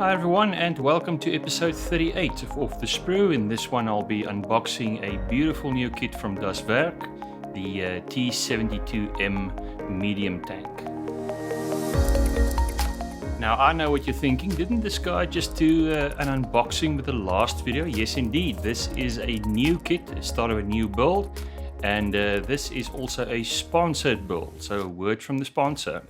Hi everyone, and welcome to episode 38 of the Sprue. In this one I'll be unboxing a beautiful new kit from Werk, the T-72M medium tank. Now I know what you're thinking, didn't this guy just do an unboxing with the last video? Yes indeed, this is a new kit, the start of a new build, and this is also a sponsored build, so a word from the sponsor.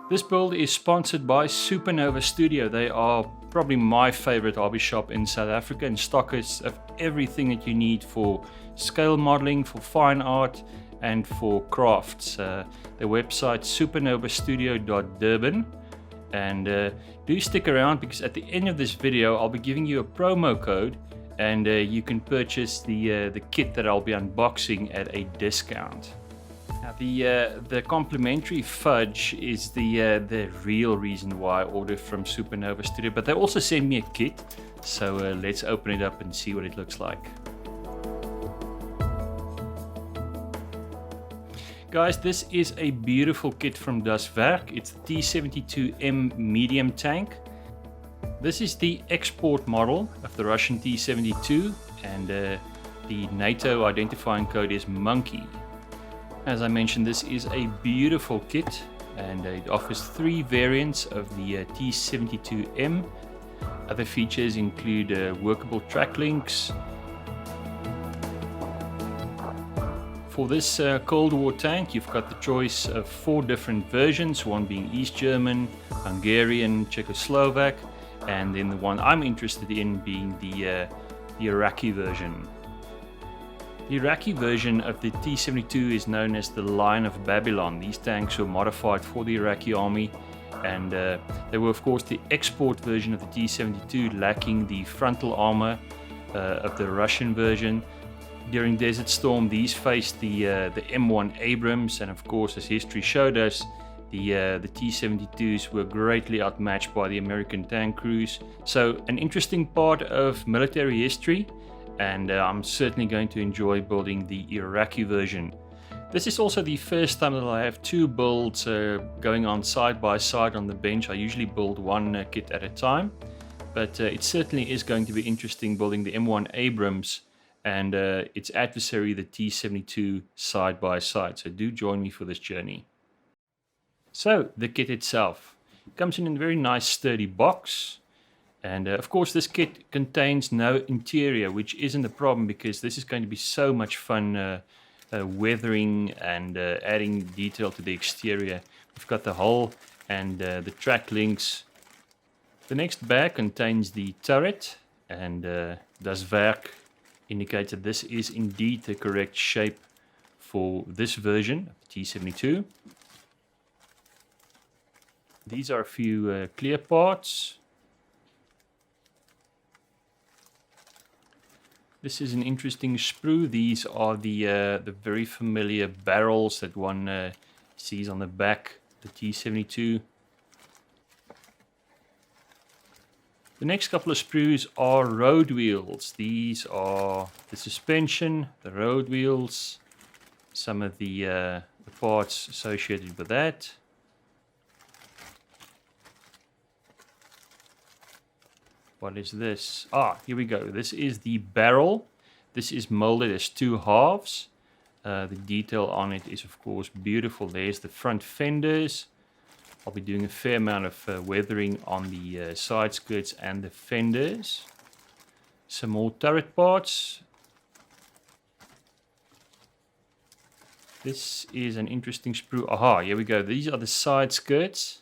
This build is sponsored by Supernova Studio. They are probably my favorite hobby shop in South Africa and stockers of everything that you need for scale modeling, for fine art and for crafts. Their website supernovastudio.durban, and do stick around because at the end of this video I'll be giving you a promo code and you can purchase the kit that I'll be unboxing at a discount. Now the complimentary fudge is the real reason why I ordered from Supernova Studio, but they also sent me a kit, so let's open it up and see what it looks like. Guys, this is a beautiful kit from Werk. It's the T-72M medium tank. This is the export model of the Russian T-72, and the NATO identifying code is Monkey. As I mentioned, this is a beautiful kit, and it offers 3 variants of the T-72M. Other features include workable track links. For this Cold War tank, you've got the choice of 4 different versions, one being East German, Hungarian, Czechoslovak, and then the one I'm interested in being the Iraqi version. The Iraqi version of the T-72 is known as the Lion of Babylon. These tanks were modified for the Iraqi army, and they were of course the export version of the T-72, lacking the frontal armor of the Russian version. During Desert Storm, these faced the M1 Abrams, and of course, as history showed us, the T-72s were greatly outmatched by the American tank crews. So an interesting part of military history, and I'm certainly going to enjoy building the Iraqi version. This is also the first time that I have 2 builds going on side by side on the bench. I usually build one kit at a time, but it certainly is going to be interesting building the M1 Abrams and its adversary, the T-72, side by side. So do join me for this journey. So the kit itself comes in a very nice sturdy box. And of course this kit contains no interior, which isn't a problem because this is going to be so much fun weathering and adding detail to the exterior. We've got the hull and the track links. The next bag contains the turret, and Werk indicates that this is indeed the correct shape for this version of the T-72. These are a few clear parts. This is an interesting sprue. These are the very familiar barrels that one sees on the back of the T-72. The next couple of sprues are road wheels. These are the suspension, the road wheels, some of the parts associated with that. What is this? Here we go. This is the barrel. This is molded as 2 halves. The detail on it is of course beautiful. There's the front fenders. I'll be doing a fair amount of weathering on the side skirts and the fenders. Some more turret parts. This is an interesting sprue. Here we go. These are the side skirts.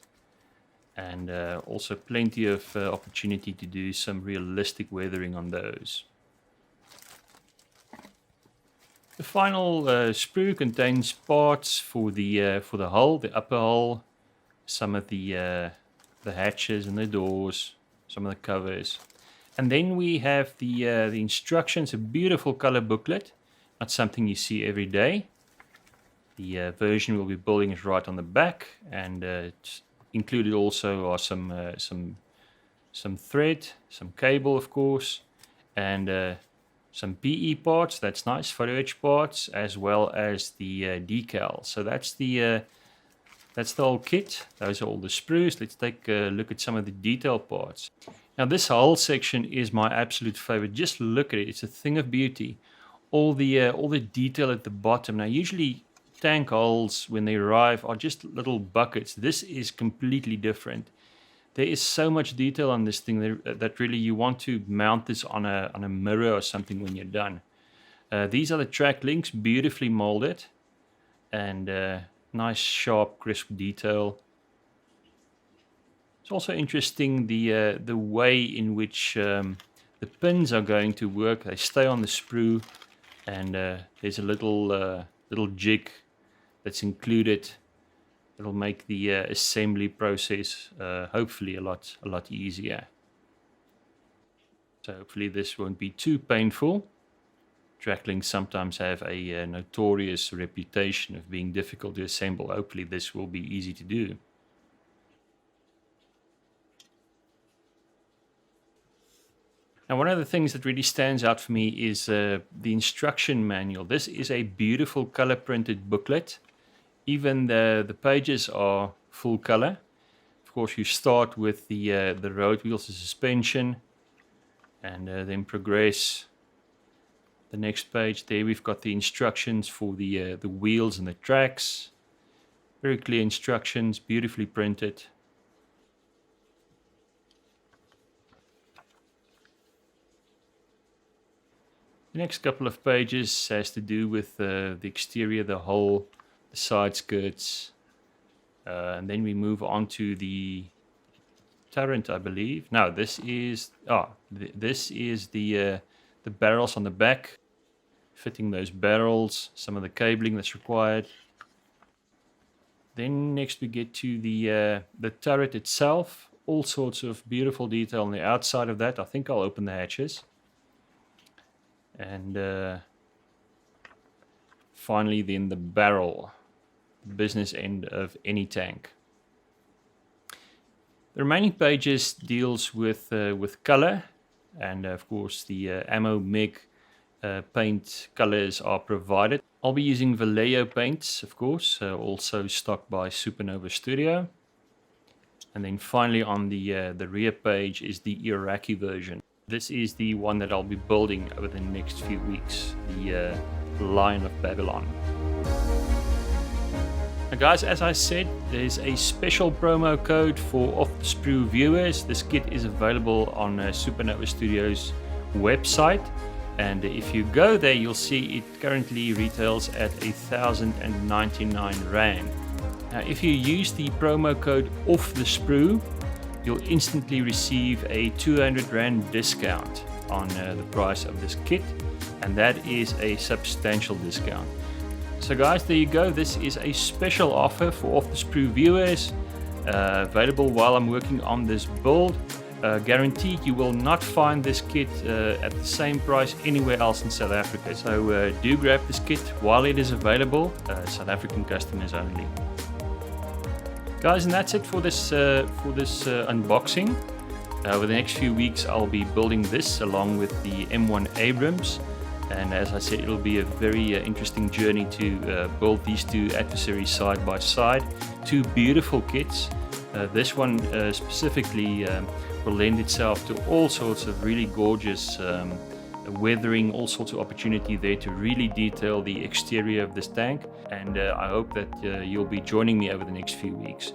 And also plenty of opportunity to do some realistic weathering on those. The final sprue contains parts for the hull, the upper hull, some of the hatches and the doors, some of the covers, and then we have the instructions, a beautiful color booklet, not something you see every day. The version we'll be building is right on the back, and included also are some thread, some cable of course, and some PE parts, that's nice, photo etch parts, as well as the decal. So that's the whole kit. Those are all the sprues. Let's take a look at some of the detail parts. Now this whole section is my absolute favorite. Just look at it. It's a thing of beauty. All the detail at the bottom. Now usually tank hulls when they arrive are just little buckets. This is completely different. There is so much detail on this thing that really you want to mount this on a mirror or something when you're done. These are the track links, beautifully molded, and nice, sharp, crisp detail. It's also interesting the way in which the pins are going to work. They stay on the sprue, and there's a little jig that's included. It'll make the assembly process hopefully a lot easier. So hopefully this won't be too painful. Track links sometimes have a notorious reputation of being difficult to assemble. Hopefully this will be easy to do. Now one of the things that really stands out for me is the instruction manual. This is a beautiful color printed booklet. Even the pages are full color. Of course, you start with the road wheels, the suspension, and then progress. The next page there, we've got the instructions for the wheels and the tracks. Very clear instructions, beautifully printed. The next couple of pages has to do with the exterior, the hull, the side skirts, and then we move on to the turret, I believe. No, this is the barrels on the back, fitting those barrels, some of the cabling that's required. Then next we get to the turret itself. All sorts of beautiful detail on the outside of that. I think I'll open the hatches. And finally then the barrel, the business end of any tank. The remaining pages deals with color, and of course the ammo MIG paint colors are provided. I'll be using Vallejo paints, of course, also stocked by Supernova Studio. And then finally on the rear page is the Iraqi version. This is the one that I'll be building over the next few weeks, the Lion of Babylon. Now guys, as I said, there's a special promo code for Off the Sprue viewers. This kit is available on Supernova Studio's website, and if you go there you'll see it currently retails at 1,099 Rand. Now if you use the promo code Off the Sprue, you'll instantly receive a 200 Rand discount on the price of this kit, and that is a substantial discount. So guys, there you go. This is a special offer for Off the Sprue viewers, available while I'm working on this build. Guaranteed you will not find this kit at the same price anywhere else in South Africa. So do grab this kit while it is available, South African customers only. Guys, and that's it for this unboxing. Over the next few weeks I'll be building this along with the M1 Abrams, and as I said, it'll be a very interesting journey to build these two adversaries side by side. Two beautiful kits. This one specifically will lend itself to all sorts of really gorgeous weathering, all sorts of opportunity there to really detail the exterior of this tank, and I hope that you'll be joining me over the next few weeks.